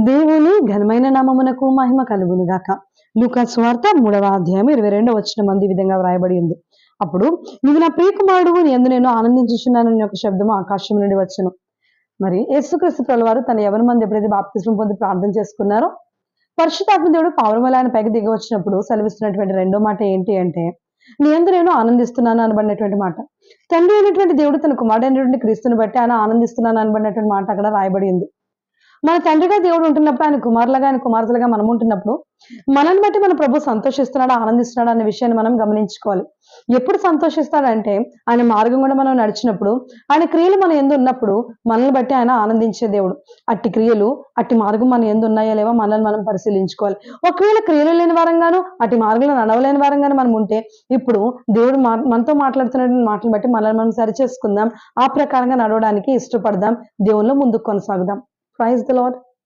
దేవుని ఘనమైన నామమునకు మహిమ కలుగును గాక. లూకా సువార్త 3వ అధ్యాయం 22వ వచనం ఈ విధంగా వ్రాయబడి ఉంది. అప్పుడు నీవు నా ప్రియకుమారుడు, నీ యందు నేను ఆనందించుచున్నానని ఒక శబ్దము ఆకాశం నుండి వచ్చును. మరి యేసుక్రీస్తు ప్రభువారు తన యవ్వన మంది ఎప్పుడైతే బాప్తిస్మం పొంది ప్రార్థన చేసుకున్నారో, పరిశుద్ధాత్మ దేవుడు పావురం వలె ఆయన పైకి దిగి వచ్చినప్పుడు సెలవిస్తున్నటువంటి రెండో మాట ఏంటి అంటే, నీ యందు నేను ఆనందిస్తున్నాను అనబడినటువంటి మాట. తండ్రి అయినటువంటి దేవుడు తన కుమారుడైనటువంటి క్రీస్తుని బట్టి ఆయన ఆనందిస్తున్నాను అనబడినటువంటి మాట అక్కడ రాయబడి ఉంది. మన తండ్రిగా దేవుడు ఉంటున్నప్పుడు, ఆయన కుమారులుగా ఆయన కుమార్తెలుగా మనం ఉంటున్నప్పుడు, మనల్ని బట్టి మన ప్రభు సంతోషిస్తున్నాడా ఆనందిస్తున్నాడా అనే విషయాన్ని మనం గమనించుకోవాలి. ఎప్పుడు సంతోషిస్తాడంటే, ఆయన మార్గం కూడా మనం నడిచినప్పుడు, ఆయన క్రియలు మన యందు ఉన్నప్పుడు మనల్ని బట్టి ఆయన ఆనందించే దేవుడు. అట్టి క్రియలు అట్టి మార్గం మన యందు ఉన్నాయా లేవో మనల్ని మనం పరిశీలించుకోవాలి. ఒకవేళ క్రియలు లేని వారంగాను అట్టి మార్గంలో నడవలేని వారంగాను మనం ఉంటే, ఇప్పుడు దేవుడు మనతో మాట్లాడుతున్నటువంటి మాటలు బట్టి మనల్ని మనం సరి చేసుకుందాం. ఆ ప్రకారంగా నడవడానికి ఇష్టపడదాం. దేవునిలో ముందుకు కొనసాగుదాం. Praise the Lord.